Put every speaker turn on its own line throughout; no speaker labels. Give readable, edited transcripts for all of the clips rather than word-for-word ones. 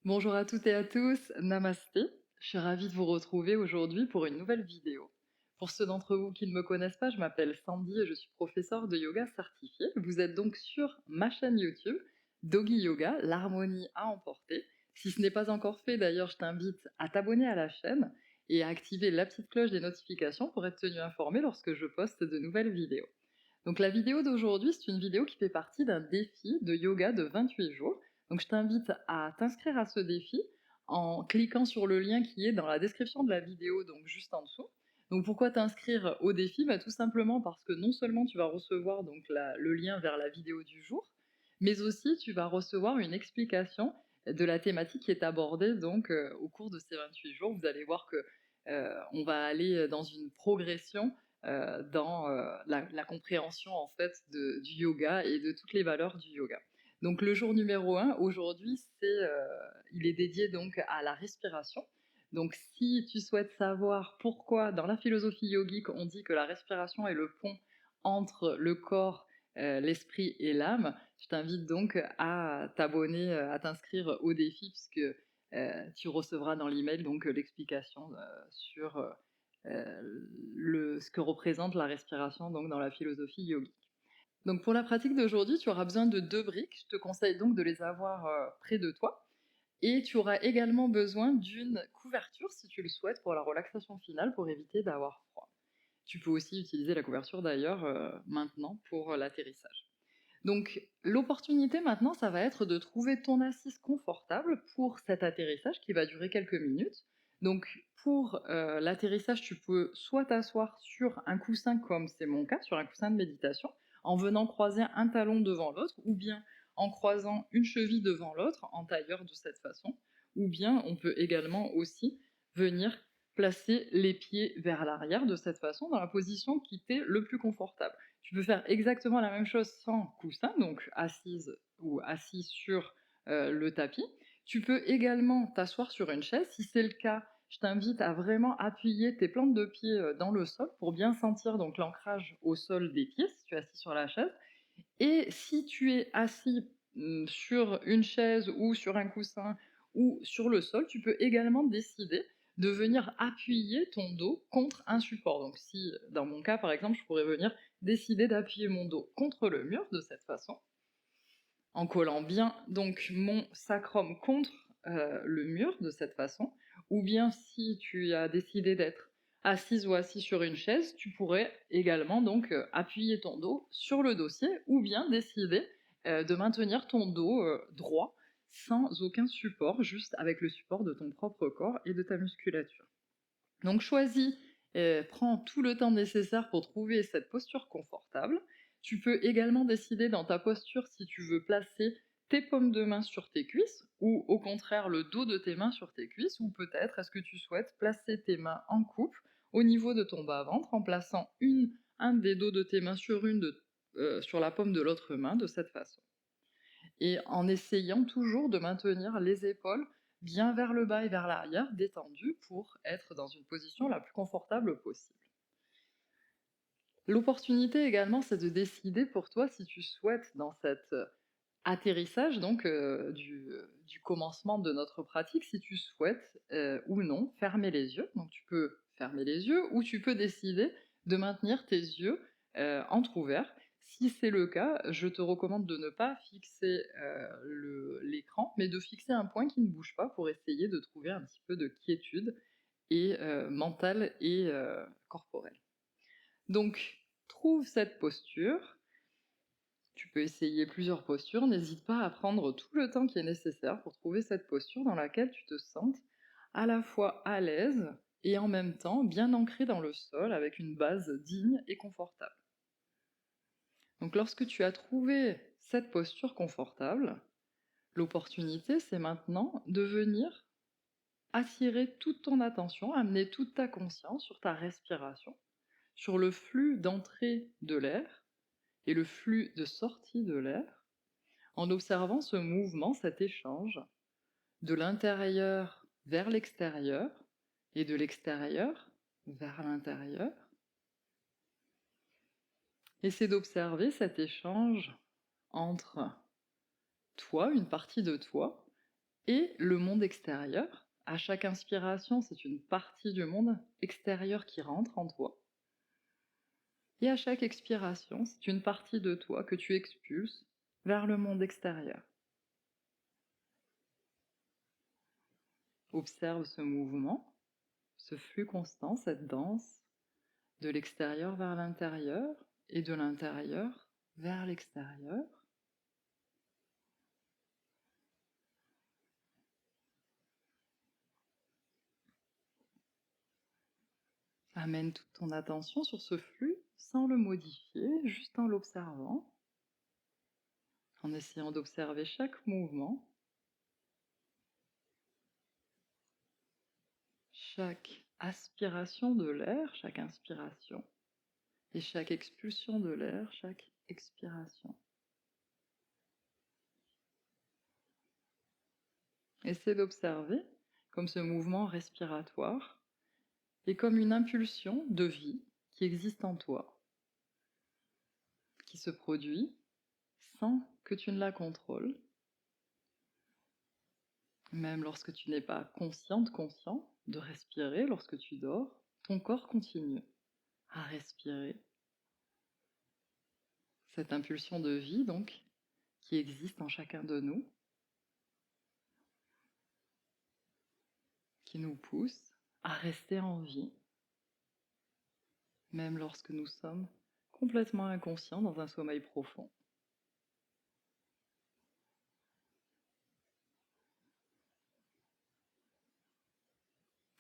Bonjour à toutes et à tous, namasté. Je suis ravie de vous retrouver aujourd'hui pour une nouvelle vidéo. Pour ceux d'entre vous qui ne me connaissent pas, je m'appelle Sandy et je suis professeure de yoga certifiée. Vous êtes donc sur ma chaîne YouTube, Doggy Yoga, l'harmonie à emporter. Si ce n'est pas encore fait, d'ailleurs, je t'invite à t'abonner à la chaîne et à activer la petite cloche des notifications pour être tenu informé lorsque je poste de nouvelles vidéos. Donc la vidéo d'aujourd'hui, c'est une vidéo qui fait partie d'un défi de yoga de 28 jours. Donc je t'invite à t'inscrire à ce défi en cliquant sur le lien qui est dans la description de la vidéo, donc juste en dessous. Donc pourquoi t'inscrire au défi? Tout simplement parce que non seulement tu vas recevoir donc le lien vers la vidéo du jour, mais aussi tu vas recevoir une explication de la thématique qui est abordée donc au cours de ces 28 jours. Vous allez voir que on va aller dans une progression dans la compréhension en fait du yoga et de toutes les valeurs du yoga. Donc le jour numéro 1, aujourd'hui, il est dédié donc à la respiration. Donc si tu souhaites savoir pourquoi dans la philosophie yogique on dit que la respiration est le pont entre le corps, l'esprit et l'âme, je t'invite donc à t'abonner, à t'inscrire au défi puisque tu recevras dans l'email donc l'explication sur ce que représente la respiration donc dans la philosophie yogique. Donc pour la pratique d'aujourd'hui, tu auras besoin de 2 briques. Je te conseille donc de les avoir près de toi. Et tu auras également besoin d'une couverture si tu le souhaites pour la relaxation finale pour éviter d'avoir froid. Tu peux aussi utiliser la couverture d'ailleurs maintenant pour l'atterrissage. Donc l'opportunité maintenant, ça va être de trouver ton assise confortable pour cet atterrissage qui va durer quelques minutes. Donc pour l'atterrissage, tu peux soit t'asseoir sur un coussin comme c'est mon cas, sur un coussin de méditation, en venant croiser un talon devant l'autre, ou bien en croisant une cheville devant l'autre, en tailleur de cette façon, ou bien on peut également aussi venir placer les pieds vers l'arrière de cette façon, dans la position qui t'est le plus confortable. Tu peux faire exactement la même chose sans coussin, donc assise ou assis sur le tapis. Tu peux également t'asseoir sur une chaise. Si c'est le cas, je t'invite à vraiment appuyer tes plantes de pied dans le sol pour bien sentir donc l'ancrage au sol des pieds si tu es assis sur la chaise. Et si tu es assis sur une chaise ou sur un coussin ou sur le sol, tu peux également décider de venir appuyer ton dos contre un support. Donc si, dans mon cas par exemple, je pourrais venir décider d'appuyer mon dos contre le mur de cette façon, en collant bien donc mon sacrum contre le mur de cette façon, ou bien si tu as décidé d'être assise ou assis sur une chaise, tu pourrais également donc appuyer ton dos sur le dossier, ou bien décider de maintenir ton dos droit sans aucun support, juste avec le support de ton propre corps et de ta musculature. Donc choisis, prends tout le temps nécessaire pour trouver cette posture confortable. Tu peux également décider dans ta posture si tu veux placer tes paumes de main sur tes cuisses ou au contraire le dos de tes mains sur tes cuisses, ou peut-être est-ce que tu souhaites placer tes mains en coupe au niveau de ton bas-ventre en plaçant un des dos de tes mains sur la paume de l'autre main de cette façon. Et en essayant toujours de maintenir les épaules bien vers le bas et vers l'arrière, détendues pour être dans une position la plus confortable possible. L'opportunité également, c'est de décider pour toi si tu souhaites dans cet atterrissage donc du commencement de notre pratique, si tu souhaites ou non fermer les yeux. Donc tu peux fermer les yeux ou tu peux décider de maintenir tes yeux entrouverts. Si c'est le cas, je te recommande de ne pas fixer l'écran, mais de fixer un point qui ne bouge pas pour essayer de trouver un petit peu de quiétude et mentale et corporelle. Donc, trouve cette posture. Tu peux essayer plusieurs postures. N'hésite pas à prendre tout le temps qui est nécessaire pour trouver cette posture dans laquelle tu te sentes à la fois à l'aise et en même temps bien ancré dans le sol avec une base digne et confortable. Donc, lorsque tu as trouvé cette posture confortable, l'opportunité, c'est maintenant de venir attirer toute ton attention, amener toute ta conscience sur ta respiration, sur le flux d'entrée de l'air et le flux de sortie de l'air, en observant ce mouvement, cet échange de l'intérieur vers l'extérieur et de l'extérieur vers l'intérieur. Essaie d'observer cet échange entre toi, une partie de toi, Et le monde extérieur, à chaque inspiration, c'est une partie du monde extérieur qui rentre en toi. Et à chaque expiration, c'est une partie de toi que tu expulses vers le monde extérieur. Observe ce mouvement, ce flux constant, cette danse, de l'extérieur vers l'intérieur et de l'intérieur vers l'extérieur. Amène toute ton attention sur ce flux sans le modifier, juste en l'observant, en essayant d'observer chaque mouvement, chaque aspiration de l'air, chaque inspiration, et chaque expulsion de l'air, chaque expiration. Essaie d'observer comme ce mouvement respiratoire est comme une impulsion de vie qui existe en toi, qui se produit sans que tu ne la contrôles. Même lorsque tu n'es pas conscient de respirer, lorsque tu dors, ton corps continue à respirer. Cette impulsion de vie, donc, qui existe en chacun de nous, qui nous pousse à rester en vie, même lorsque nous sommes complètement inconscients dans un sommeil profond.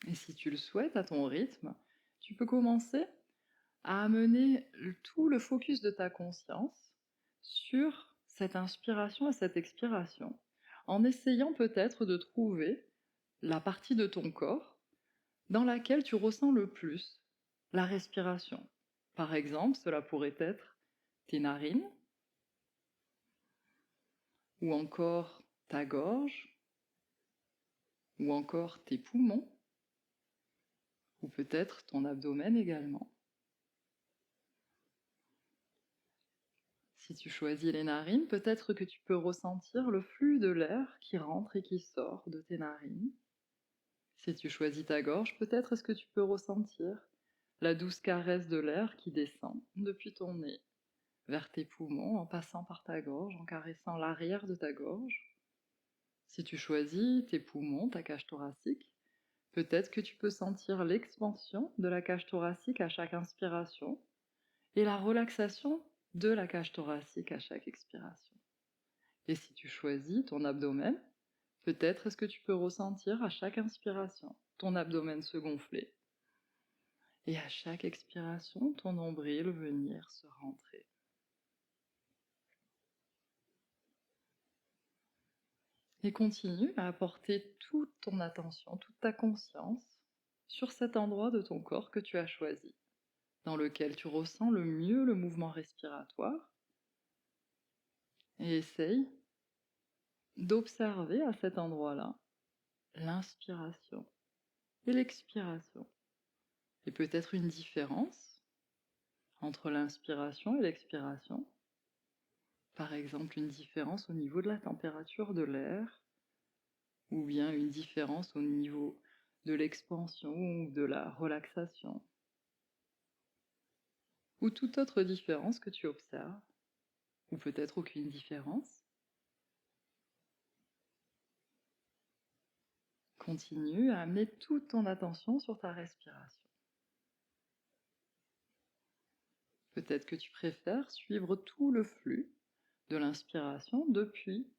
Et si tu le souhaites, à ton rythme, tu peux commencer à amener tout le focus de ta conscience sur cette inspiration et cette expiration, en essayant peut-être de trouver la partie de ton corps dans laquelle tu ressens le plus la respiration. Par exemple, cela pourrait être tes narines, ou encore ta gorge, ou encore tes poumons, ou peut-être ton abdomen également. Si tu choisis les narines, peut-être que tu peux ressentir le flux de l'air qui rentre et qui sort de tes narines. Si tu choisis ta gorge, peut-être est-ce que tu peux ressentir la douce caresse de l'air qui descend depuis ton nez vers tes poumons en passant par ta gorge, en caressant l'arrière de ta gorge. Si tu choisis tes poumons, ta cage thoracique, peut-être que tu peux sentir l'expansion de la cage thoracique à chaque inspiration et la relaxation de la cage thoracique à chaque expiration. Et si tu choisis ton abdomen, peut-être est-ce que tu peux ressentir à chaque inspiration ton abdomen se gonfler et à chaque expiration ton nombril venir se rentrer. Et continue à apporter toute ton attention, toute ta conscience sur cet endroit de ton corps que tu as choisi, dans lequel tu ressens le mieux le mouvement respiratoire, et essaye d'observer à cet endroit-là l'inspiration et l'expiration. Et peut-être une différence entre l'inspiration et l'expiration. Par exemple, une différence au niveau de la température de l'air, ou bien une différence au niveau de l'expansion ou de la relaxation, ou toute autre différence que tu observes, ou peut-être aucune différence. Continue à amener toute ton attention sur ta respiration. Peut-être que tu préfères suivre tout le flux de l'inspiration depuis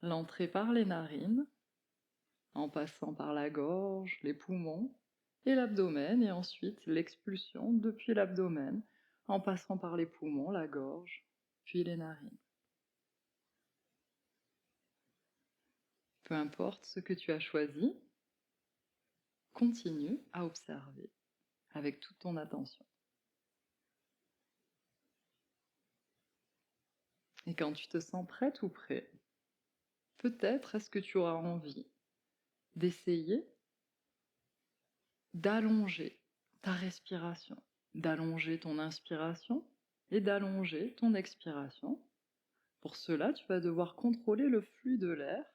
l'entrée par les narines, en passant par la gorge, les poumons et l'abdomen, et ensuite l'expulsion depuis l'abdomen, en passant par les poumons, la gorge, puis les narines. Peu importe ce que tu as choisi, continue à observer avec toute ton attention. Et quand tu te sens prête ou prêt, peut-être est-ce que tu auras envie d'essayer d'allonger ta respiration, d'allonger ton inspiration et d'allonger ton expiration. Pour cela, tu vas devoir contrôler le flux de l'air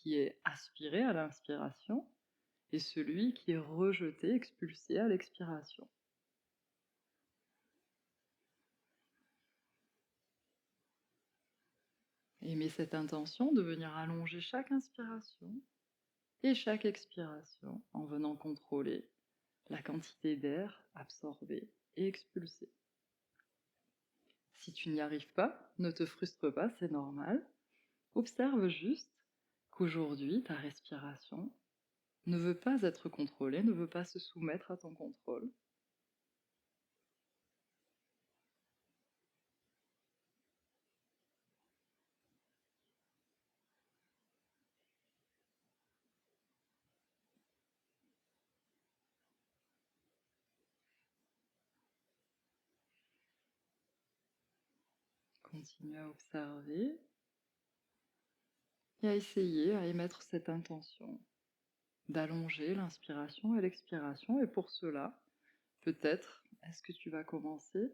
qui est aspiré à l'inspiration et celui qui est rejeté, expulsé à l'expiration. Et mets cette intention de venir allonger chaque inspiration et chaque expiration en venant contrôler la quantité d'air absorbé et expulsé. Si tu n'y arrives pas, ne te frustre pas, c'est normal. Observe juste qu'aujourd'hui, ta respiration ne veut pas être contrôlée, ne veut pas se soumettre à ton contrôle. Continue à observer et à essayer, à émettre cette intention d'allonger l'inspiration et l'expiration. Et pour cela, peut-être, est-ce que tu vas commencer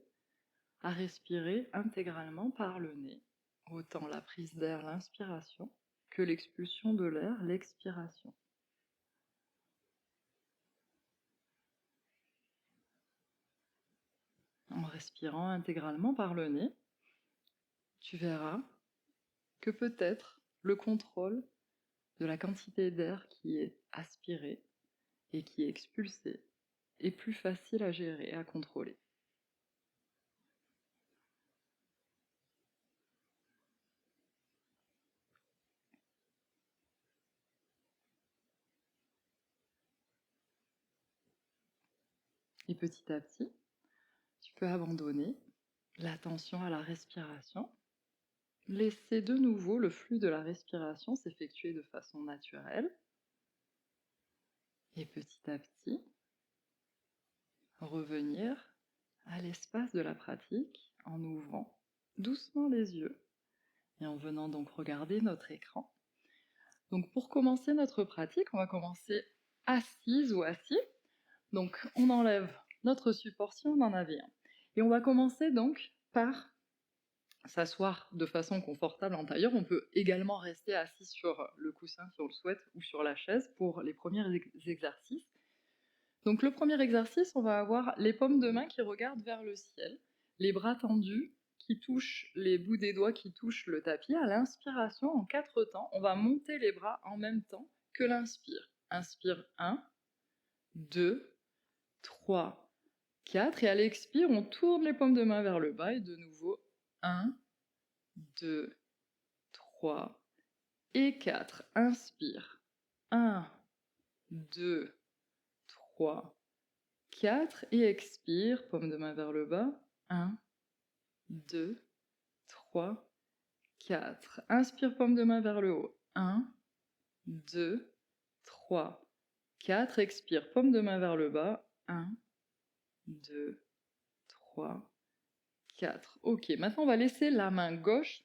à respirer intégralement par le nez, autant la prise d'air, l'inspiration, que l'expulsion de l'air, l'expiration. En respirant intégralement par le nez, tu verras que peut-être le contrôle de la quantité d'air qui est aspirée et qui est expulsée est plus facile à gérer, à contrôler. Et petit à petit, tu peux abandonner l'attention à la respiration, laisser de nouveau le flux de la respiration s'effectuer de façon naturelle, et petit à petit, revenir à l'espace de la pratique en ouvrant doucement les yeux et en venant donc regarder notre écran. Donc pour commencer notre pratique, on va commencer assise ou assis. Donc on enlève notre support si on en avait un. Et on va commencer donc par s'asseoir de façon confortable en tailleur. On peut également rester assis sur le coussin si on le souhaite ou sur la chaise pour les premiers exercices. Donc le premier exercice, on va avoir les paumes de main qui regardent vers le ciel, les bras tendus qui touchent les bouts des doigts qui touchent le tapis. À l'inspiration, en 4 temps, on va monter les bras en même temps que l'inspire. Inspire 1, 2, 3, 4. Et à l'expire, on tourne les paumes de main vers le bas et de nouveau 1, 2, 3 et 4. Inspire 1, 2, 3, 4 et expire, paume de main vers le bas, 1, 2, 3, 4. Inspire, paume de main vers le haut, 1, 2, 3, 4. Expire, paume de main vers le bas, 1, 2, 3, 4. Ok, maintenant on va laisser la main gauche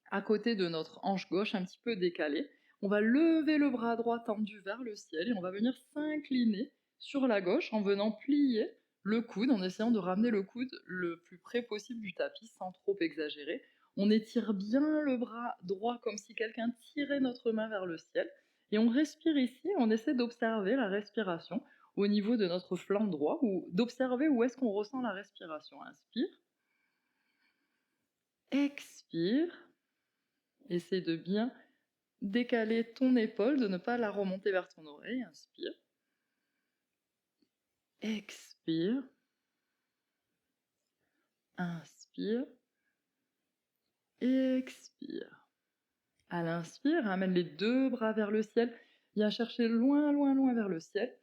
à côté de notre hanche gauche, un petit peu décalée. On va lever le bras droit tendu vers le ciel et on va venir s'incliner sur la gauche en venant plier le coude, en essayant de ramener le coude le plus près possible du tapis sans trop exagérer. On étire bien le bras droit comme si quelqu'un tirait notre main vers le ciel. Et on respire ici, on essaie d'observer la respiration au niveau de notre flanc droit ou d'observer où est-ce qu'on ressent la respiration. Inspire, expire. Essaie de bien décaler ton épaule, de ne pas la remonter vers ton oreille. Inspire. Expire. Inspire. Expire. À l'inspire, ramène les 2 bras vers le ciel. Viens chercher loin, loin, loin vers le ciel.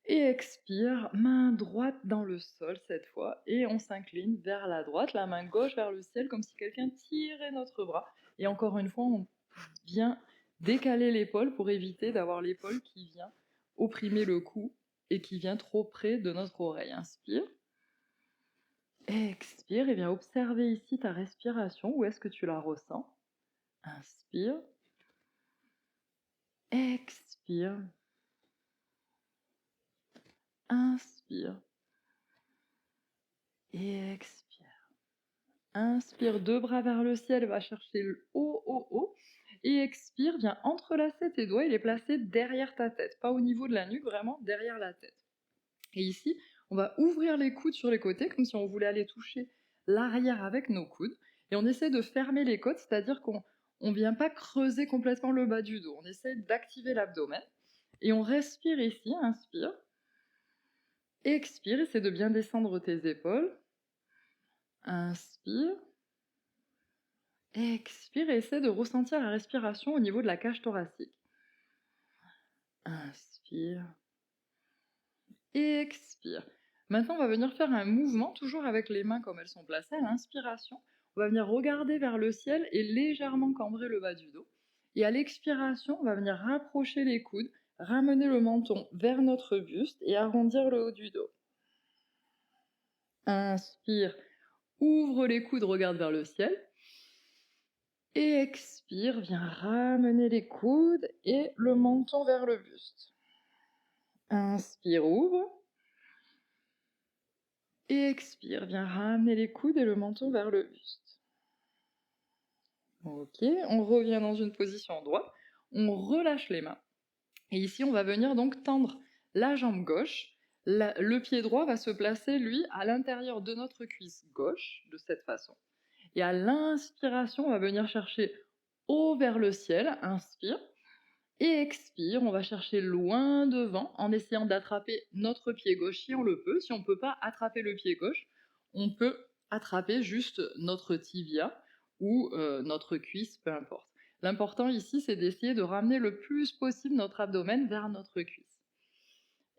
Et expire, main droite dans le sol cette fois. Et on s'incline vers la droite, la main gauche vers le ciel, comme si quelqu'un tirait notre bras. Et encore une fois, on vient décaler l'épaule pour éviter d'avoir l'épaule qui vient opprimer le cou et qui vient trop près de notre oreille. Inspire. Expire et viens observer ici ta respiration. Où est-ce que tu la ressens? Inspire. Expire. Inspire. Et expire. Inspire, 2 bras vers le ciel, va chercher le haut, haut, haut. Et expire, viens entrelacer tes doigts et les placer derrière ta tête, pas au niveau de la nuque, vraiment derrière la tête. Et ici, on va ouvrir les coudes sur les côtés, comme si on voulait aller toucher l'arrière avec nos coudes. Et on essaie de fermer les côtes, c'est-à-dire qu'on ne vient pas creuser complètement le bas du dos. On essaie d'activer l'abdomen. Et on respire ici, inspire. Expire, essaie de bien descendre tes épaules. Inspire. Expire et essaie de ressentir la respiration au niveau de la cage thoracique. Inspire. Expire. Maintenant, on va venir faire un mouvement, toujours avec les mains comme elles sont placées, à l'inspiration. On va venir regarder vers le ciel et légèrement cambrer le bas du dos. Et à l'expiration, on va venir rapprocher les coudes, ramener le menton vers notre buste et arrondir le haut du dos. Inspire, ouvre les coudes, regarde vers le ciel. Et expire, viens ramener les coudes et le menton vers le buste. Inspire, ouvre. Et expire, viens ramener les coudes et le menton vers le buste. Ok, on revient dans une position droite, on relâche les mains. Et ici, on va venir donc tendre la jambe gauche. Le pied droit va se placer, lui, à l'intérieur de notre cuisse gauche, de cette façon. Et à l'inspiration, on va venir chercher haut vers le ciel, inspire. Et expire, on va chercher loin devant en essayant d'attraper notre pied gauche si on le peut. Si on ne peut pas attraper le pied gauche, on peut attraper juste notre tibia ou notre cuisse, peu importe. L'important ici, c'est d'essayer de ramener le plus possible notre abdomen vers notre cuisse.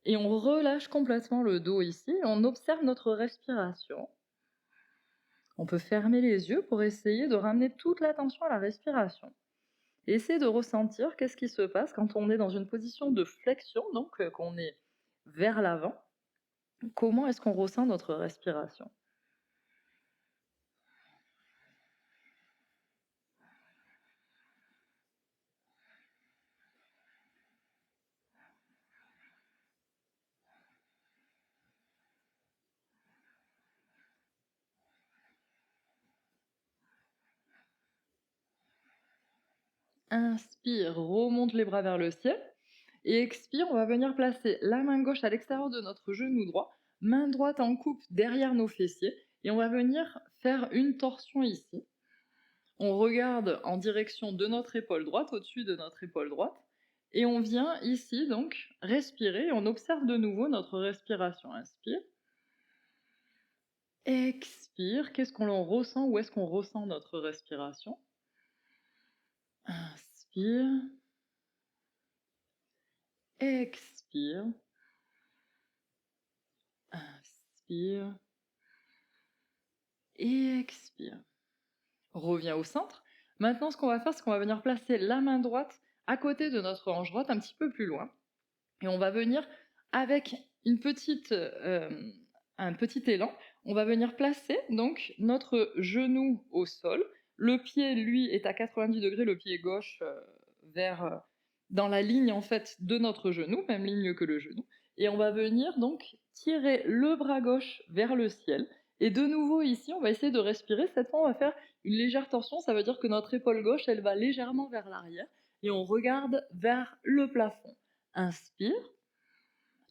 Et on relâche complètement le dos ici et on observe notre respiration. On peut fermer les yeux pour essayer de ramener toute l'attention à la respiration. Et essayer de ressentir qu'est-ce qui se passe quand on est dans une position de flexion, donc qu'on est vers l'avant. Comment est-ce qu'on ressent notre respiration? Inspire, remonte les bras vers le ciel. Et expire, on va venir placer la main gauche à l'extérieur de notre genou droit, main droite en coupe derrière nos fessiers, et on va venir faire une torsion ici. On regarde en direction de notre épaule droite, au-dessus de notre épaule droite, et on vient ici donc respirer, et on observe de nouveau notre respiration. Inspire. Expire, qu'est-ce qu'on ressent? Où est-ce qu'on ressent notre respiration? Inspire. Expire. Inspire. Et expire. Reviens au centre. Maintenant, ce qu'on va faire, c'est qu'on va venir placer la main droite à côté de notre hanche droite, un petit peu plus loin. Et on va venir, avec un petit élan, on va venir placer donc notre genou au sol. Le pied, lui, est à 90 degrés, le pied gauche dans la ligne en fait de notre genou, même ligne que le genou. Et on va venir donc tirer le bras gauche vers le ciel. Et de nouveau ici, on va essayer de respirer. Cette fois, on va faire une légère torsion. Ça veut dire que notre épaule gauche, elle va légèrement vers l'arrière. Et on regarde vers le plafond. Inspire.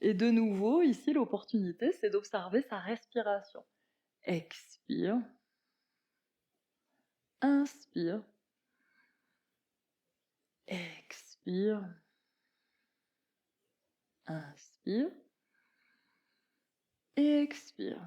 Et de nouveau, ici, l'opportunité, c'est d'observer sa respiration. Expire. Inspire. Expire. Inspire. Et expire.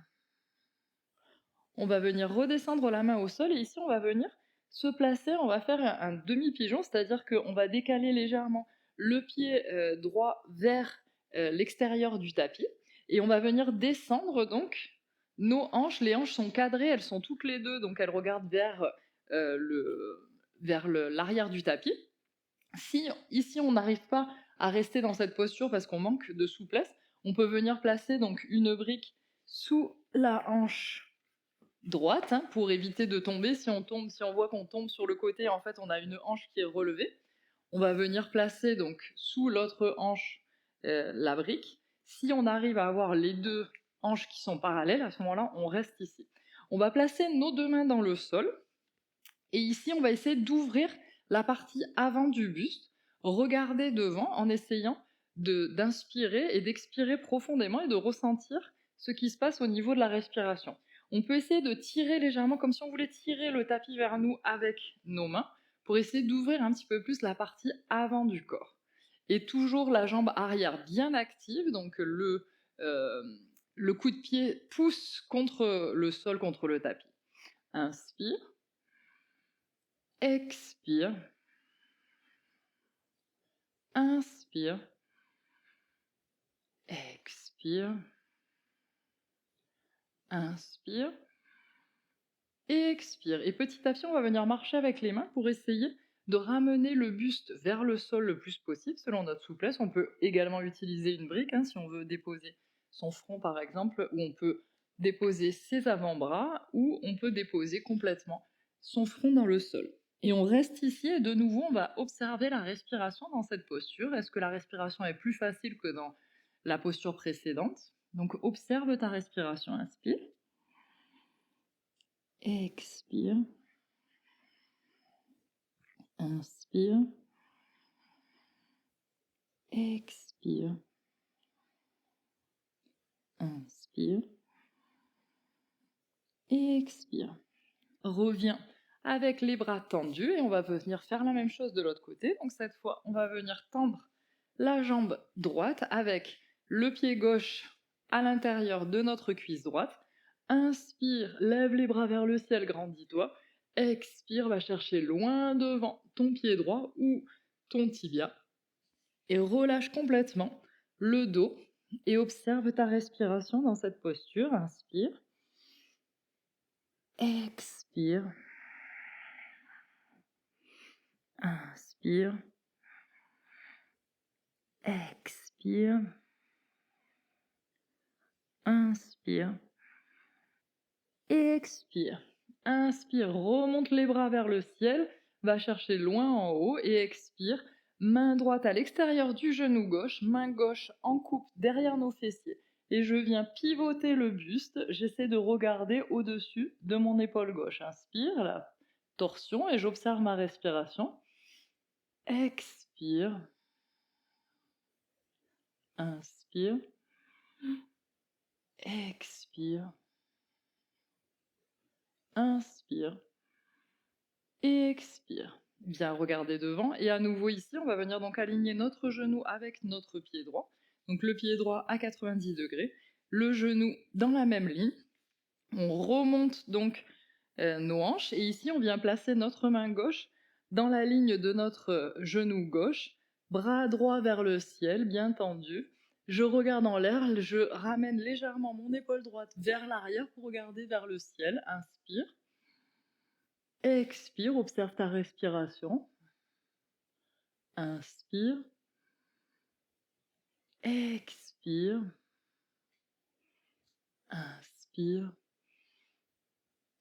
On va venir redescendre la main au sol et ici, on va venir se placer, on va faire un demi-pigeon, c'est-à-dire qu'on va décaler légèrement le pied droit vers l'extérieur du tapis et on va venir descendre donc nos hanches. Les hanches sont cadrées, elles sont toutes les deux, donc elles regardent vers l'arrière du tapis. Si ici on n'arrive pas à rester dans cette posture parce qu'on manque de souplesse, on peut venir placer donc une brique sous la hanche droite pour éviter de tomber. Si on voit qu'on tombe sur le côté, en fait on a une hanche qui est relevée. On va venir placer donc sous l'autre hanche la brique. Si on arrive à avoir les deux hanches qui sont parallèles, à ce moment-là on reste ici. On va placer nos deux mains dans le sol et ici on va essayer d'ouvrir la partie avant du buste, regarder devant en essayant d'inspirer et d'expirer profondément et de ressentir ce qui se passe au niveau de la respiration. On peut essayer de tirer légèrement comme si on voulait tirer le tapis vers nous avec nos mains pour essayer d'ouvrir un petit peu plus la partie avant du corps. Et toujours la jambe arrière bien active, donc euh, le coup de pied pousse contre le sol, contre le tapis. Inspire, expire, inspire, expire, inspire, expire. Et petit à petit, on va venir marcher avec les mains pour essayer de ramener le buste vers le sol le plus possible selon notre souplesse. On peut également utiliser une brique si on veut déposer son front par exemple, ou on peut déposer ses avant-bras, ou on peut déposer complètement son front dans le sol. Et on reste ici et de nouveau on va observer la respiration dans cette posture. Est-ce que la respiration est plus facile que dans la posture précédente? Donc observe ta respiration, inspire. Expire. Inspire. Expire. Inspire. Expire. Reviens avec les bras tendus et on va venir faire la même chose de l'autre côté. Donc cette fois, on va venir tendre la jambe droite avec le pied gauche à l'intérieur de notre cuisse droite. Inspire, lève les bras vers le ciel, grandis-toi. Expire, va chercher loin devant ton pied droit ou ton tibia. Et relâche complètement le dos et observe ta respiration dans cette posture. Inspire. Expire. Inspire. Expire. Inspire. Expire. Inspire, remonte les bras vers le ciel, va chercher loin en haut et expire. Main droite à l'extérieur du genou gauche, main gauche en coupe derrière nos fessiers. Et je viens pivoter le buste, j'essaie de regarder au-dessus de mon épaule gauche. Inspire, la torsion, et j'observe ma respiration. Expire. Inspire. Expire. Inspire. Expire. Bien regarder devant. Et à nouveau ici, on va venir donc aligner notre genou avec notre pied droit. Donc le pied droit à 90 degrés, le genou dans la même ligne. On remonte donc nos hanches et ici on vient placer notre main gauche dans la ligne de notre genou gauche, bras droit vers le ciel, bien tendu. Je regarde en l'air, je ramène légèrement mon épaule droite vers l'arrière pour regarder vers le ciel. Inspire. Expire, observe ta respiration. Inspire. Expire. Inspire.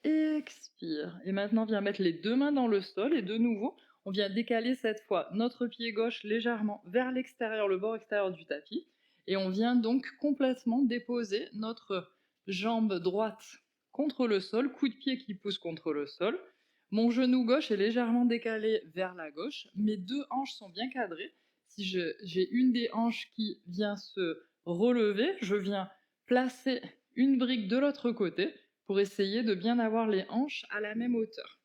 Expire. Et maintenant, viens mettre les deux mains dans le sol et de nouveau, on vient décaler cette fois notre pied gauche légèrement vers l'extérieur, le bord extérieur du tapis. Et on vient donc complètement déposer notre jambe droite contre le sol, coup de pied qui pousse contre le sol. Mon genou gauche est légèrement décalé vers la gauche. Mes deux hanches sont bien cadrées. Si j'ai une des hanches qui vient se relever, je viens placer une brique de l'autre côté pour essayer de bien avoir les hanches à la même hauteur.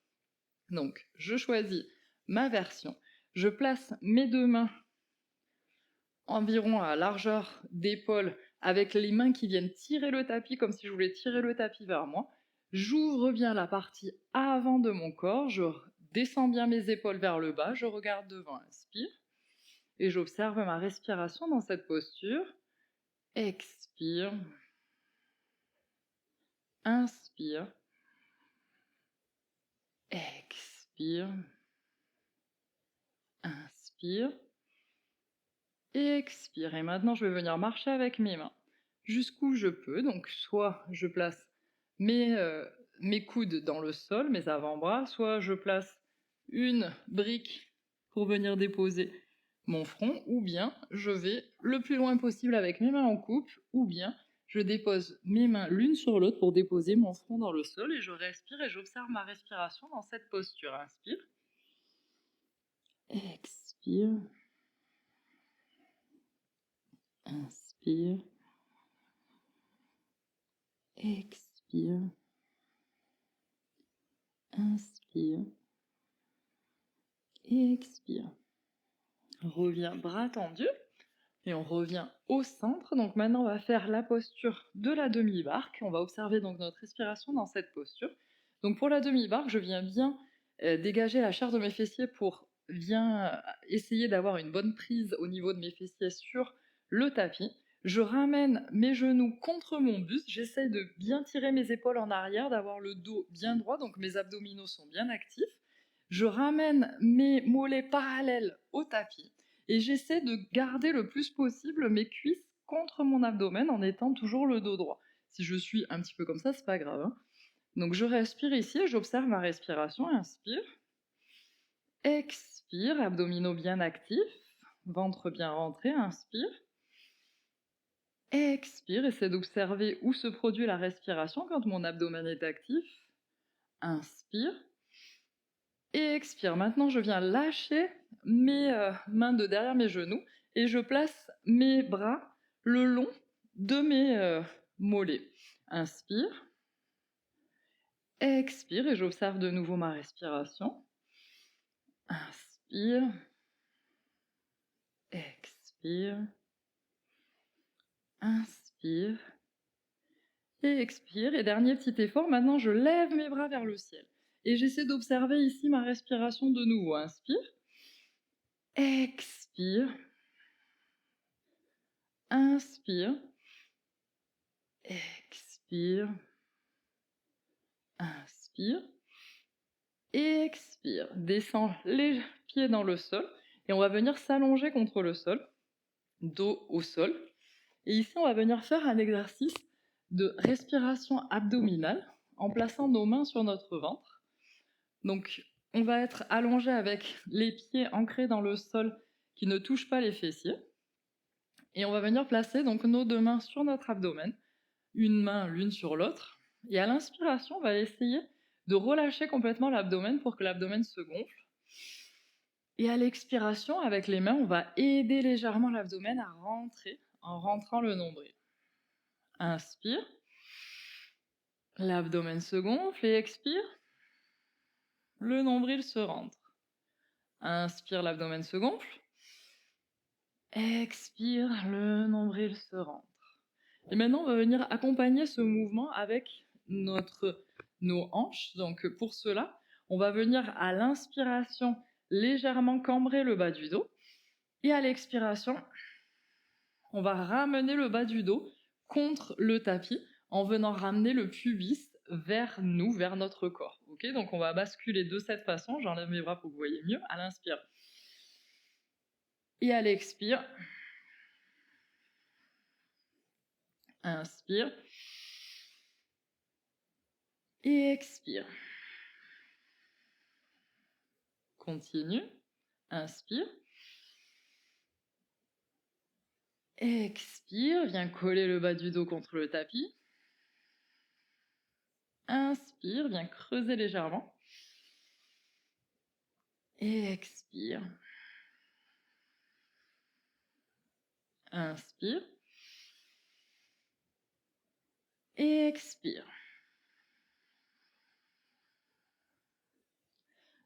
Donc, je choisis ma version. Je place mes deux mains environ à largeur d'épaule avec les mains qui viennent tirer le tapis comme si je voulais tirer le tapis vers moi. J'ouvre bien la partie avant de mon corps, je descends bien mes épaules vers le bas, je regarde devant, inspire, et j'observe ma respiration dans cette posture. Expire. Inspire. Expire. Inspire. Expire. Et maintenant, je vais venir marcher avec mes mains jusqu'où je peux. Donc, soit je place mes coudes dans le sol, mes avant-bras, soit je place une brique pour venir déposer mon front, ou bien je vais le plus loin possible avec mes mains en coupe, ou bien je dépose mes mains l'une sur l'autre pour déposer mon front dans le sol et je respire et j'observe ma respiration dans cette posture. Inspire. expire, inspire, expire, inspire et expire. Reviens bras tendus et on revient au centre. Donc maintenant, on va faire la posture de la demi-barque. On va observer donc notre respiration dans cette posture. Donc pour la demi-barque, je viens bien dégager la chair de mes fessiers pour bien essayer d'avoir une bonne prise au niveau de mes fessiers sur le tapis. Je ramène mes genoux contre mon buste. J'essaye de bien tirer mes épaules en arrière, d'avoir le dos bien droit, donc mes abdominaux sont bien actifs. Je ramène mes mollets parallèles au tapis et j'essaie de garder le plus possible mes cuisses contre mon abdomen en étant toujours le dos droit. Si je suis un petit peu comme ça, c'est pas grave, hein. Donc je respire ici et j'observe ma respiration. Inspire, expire, abdominaux bien actifs, ventre bien rentré. Inspire, expire, essaie d'observer où se produit la respiration quand mon abdomen est actif. Inspire et expire. Maintenant, je viens lâcher mes mains de derrière mes genoux et je place mes bras le long de mes mollets. Inspire, expire et j'observe de nouveau ma respiration. Inspire, expire, inspire et expire. Et dernier petit effort, maintenant je lève mes bras vers le ciel. Et j'essaie d'observer ici ma respiration de nouveau. Inspire, expire, inspire, expire, inspire, expire. Descends les pieds dans le sol et on va venir s'allonger contre le sol, dos au sol. Et ici, on va venir faire un exercice de respiration abdominale en plaçant nos mains sur notre ventre. Donc, on va être allongé avec les pieds ancrés dans le sol qui ne touchent pas les fessiers. Et on va venir placer donc nos deux mains sur notre abdomen, une main l'une sur l'autre. Et à l'inspiration, on va essayer de relâcher complètement l'abdomen pour que l'abdomen se gonfle. Et à l'expiration, avec les mains, on va aider légèrement l'abdomen à rentrer en rentrant le nombril. Inspire. L'abdomen se gonfle et expire. Le nombril se rentre. Inspire, l'abdomen se gonfle. Expire, le nombril se rentre. Et maintenant, on va venir accompagner ce mouvement avec nos hanches. Donc pour cela, on va venir à l'inspiration légèrement cambrer le bas du dos. Et à l'expiration, on va ramener le bas du dos contre le tapis en venant ramener le pubis vers nous, vers notre corps. Okay, donc on va basculer de cette façon. J'enlève mes bras pour que vous voyez mieux. À l'inspire. Et à l'expire. Inspire. Et expire. Continue. Inspire. Expire. Viens coller le bas du dos contre le tapis. Inspire. Viens creuser légèrement. Et expire. Inspire. Et expire.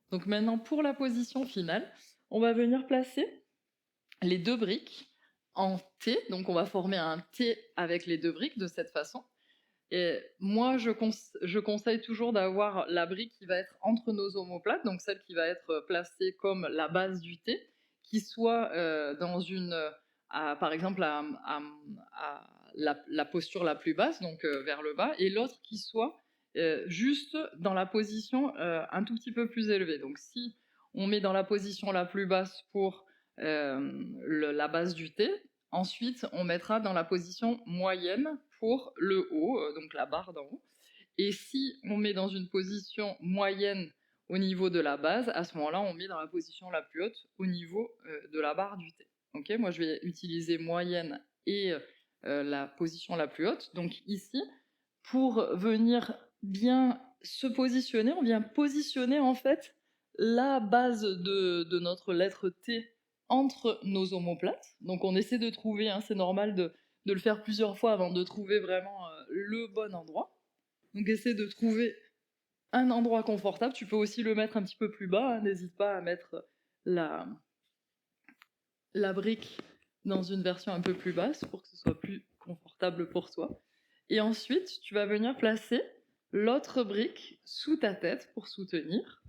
Donc maintenant, pour la position finale, on va venir placer les deux briques en T. Donc on va former un T avec les deux briques de cette façon. Et moi, je conseille toujours d'avoir la brique qui va être entre nos omoplates, donc celle qui va être placée comme la base du T, qui soit dans une, par exemple, à la posture la plus basse, donc vers le bas, et l'autre qui soit juste dans la position un tout petit peu plus élevée. Donc si on met dans la position la plus basse pour la base du T, ensuite on mettra dans la position moyenne pour le haut, donc la barre d'en haut. Et si on met dans une position moyenne au niveau de la base, à ce moment-là, on met dans la position la plus haute au niveau de la barre du T. Okay, moi, je vais utiliser moyenne et la position la plus haute. Donc ici, pour venir bien se positionner, on vient positionner en fait la base de notre lettre T entre nos omoplates. Donc on essaie de trouver, hein, c'est normal de le faire plusieurs fois avant de trouver vraiment le bon endroit. Donc essaie de trouver un endroit confortable. Tu peux aussi le mettre un petit peu plus bas, hein. N'hésite pas à mettre la, la brique dans une version un peu plus basse pour que ce soit plus confortable pour toi. Et ensuite, tu vas venir placer l'autre brique sous ta tête pour soutenir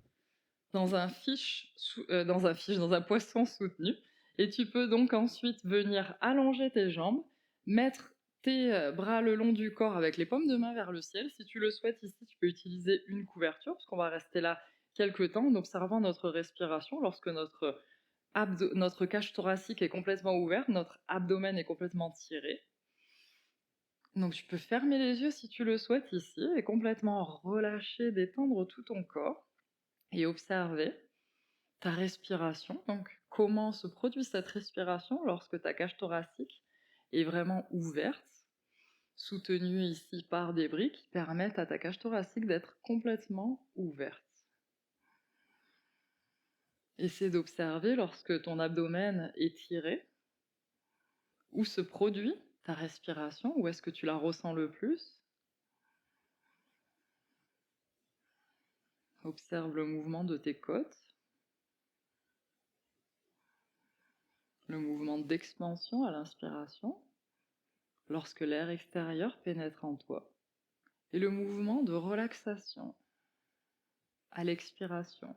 dans dans un poisson soutenu. Et tu peux donc ensuite venir allonger tes jambes, mettre tes bras le long du corps avec les paumes de main vers le ciel. Si tu le souhaites ici, tu peux utiliser une couverture, parce qu'on va rester là quelques temps en observant notre respiration. Lorsque notre cage thoracique est complètement ouverte, notre abdomen est complètement tiré. Donc tu peux fermer les yeux si tu le souhaites ici et complètement relâcher, détendre tout ton corps et observer ta respiration. Donc comment se produit cette respiration lorsque ta cage thoracique est vraiment ouverte, soutenue ici par des briques qui permettent à ta cage thoracique d'être complètement ouverte. Essaie d'observer lorsque ton abdomen est tiré, où se produit ta respiration, où est-ce que tu la ressens le plus. Observe le mouvement de tes côtes, le mouvement d'expansion à l'inspiration, lorsque l'air extérieur pénètre en toi, et le mouvement de relaxation à l'expiration,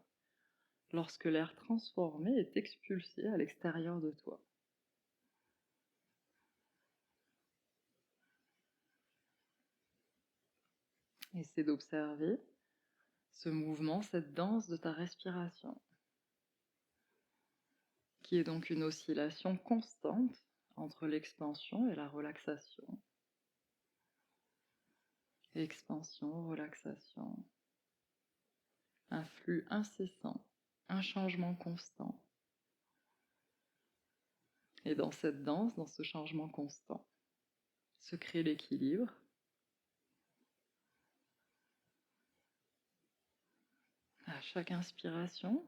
lorsque l'air transformé est expulsé à l'extérieur de toi. Essaie d'observer ce mouvement, cette danse de ta respiration, qui est donc une oscillation constante entre l'expansion et la relaxation. Expansion, relaxation, un flux incessant, un changement constant. Et dans cette danse, dans ce changement constant, se crée l'équilibre. À chaque inspiration,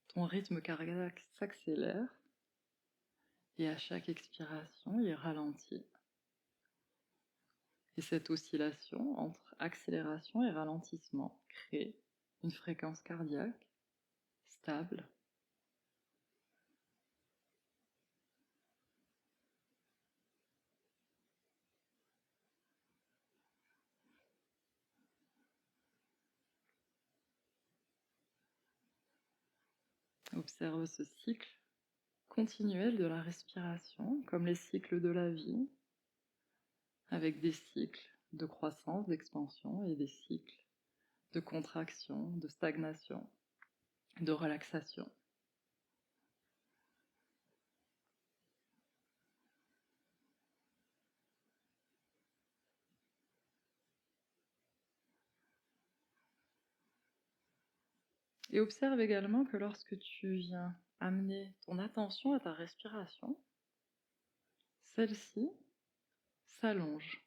ton rythme cardiaque s'accélère et à chaque expiration, il ralentit. Et cette oscillation entre accélération et ralentissement crée une fréquence cardiaque stable. Observe ce cycle continuel de la respiration, comme les cycles de la vie, avec des cycles de croissance, d'expansion et des cycles de contraction, de stagnation, de relaxation. Et observe également que lorsque tu viens amener ton attention à ta respiration, celle-ci s'allonge,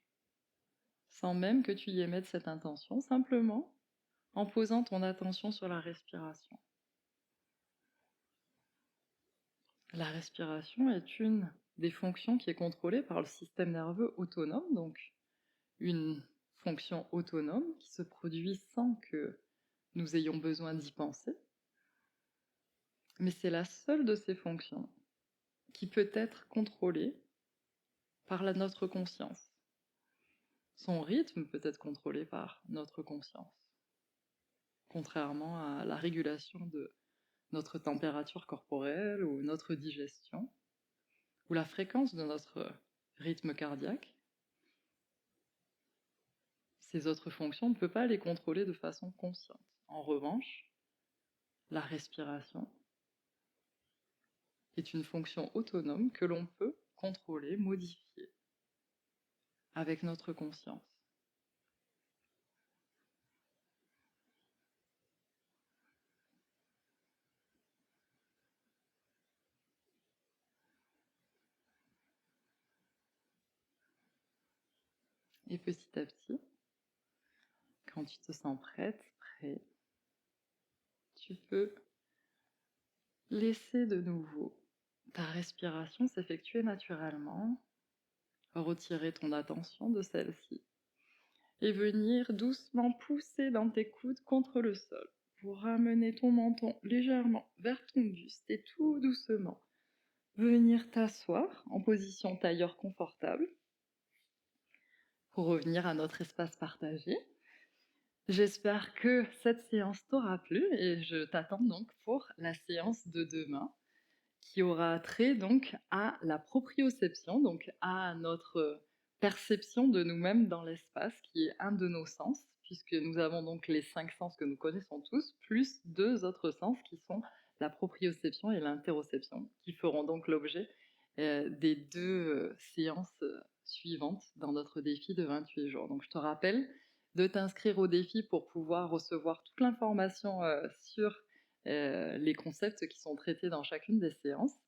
sans même que tu y émettes cette intention, simplement en posant ton attention sur la respiration. La respiration est une des fonctions qui est contrôlée par le système nerveux autonome, donc une fonction autonome qui se produit sans que nous ayons besoin d'y penser. Mais c'est la seule de ces fonctions qui peut être contrôlée par notre conscience. Son rythme peut être contrôlé par notre conscience, contrairement à la régulation de notre température corporelle ou notre digestion, ou la fréquence de notre rythme cardiaque. Ces autres fonctions, on ne peut pas les contrôler de façon consciente. En revanche, la respiration est une fonction autonome que l'on peut contrôler, modifier avec notre conscience. Et petit à petit, quand tu te sens prête, prêt, tu peux Laissez de nouveau ta respiration s'effectuer naturellement, retirer ton attention de celle-ci et venir doucement pousser dans tes coudes contre le sol pour ramener ton menton légèrement vers ton buste et tout doucement venir t'asseoir en position tailleur confortable pour revenir à notre espace partagé. J'espère que cette séance t'aura plu et je t'attends donc pour la séance de demain qui aura trait donc à la proprioception, donc à notre perception de nous-mêmes dans l'espace, qui est un de nos sens, puisque nous avons donc les 5 sens que nous connaissons tous, plus 2 autres sens qui sont la proprioception et l'interoception, qui feront donc l'objet des 2 séances suivantes dans notre défi de 28 jours. Donc je te rappelle de t'inscrire au défi pour pouvoir recevoir toute l'information sur les concepts qui sont traités dans chacune des séances.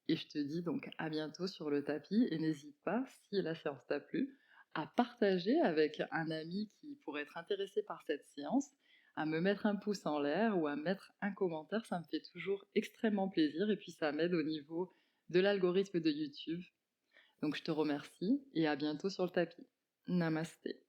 Et je te dis donc à bientôt sur le tapis et n'hésite pas, si la séance t'a plu, à partager avec un ami qui pourrait être intéressé par cette séance, à me mettre un pouce en l'air ou à mettre un commentaire, ça me fait toujours extrêmement plaisir et puis ça m'aide au niveau de l'algorithme de YouTube. Donc je te remercie et à bientôt sur le tapis. Namasté.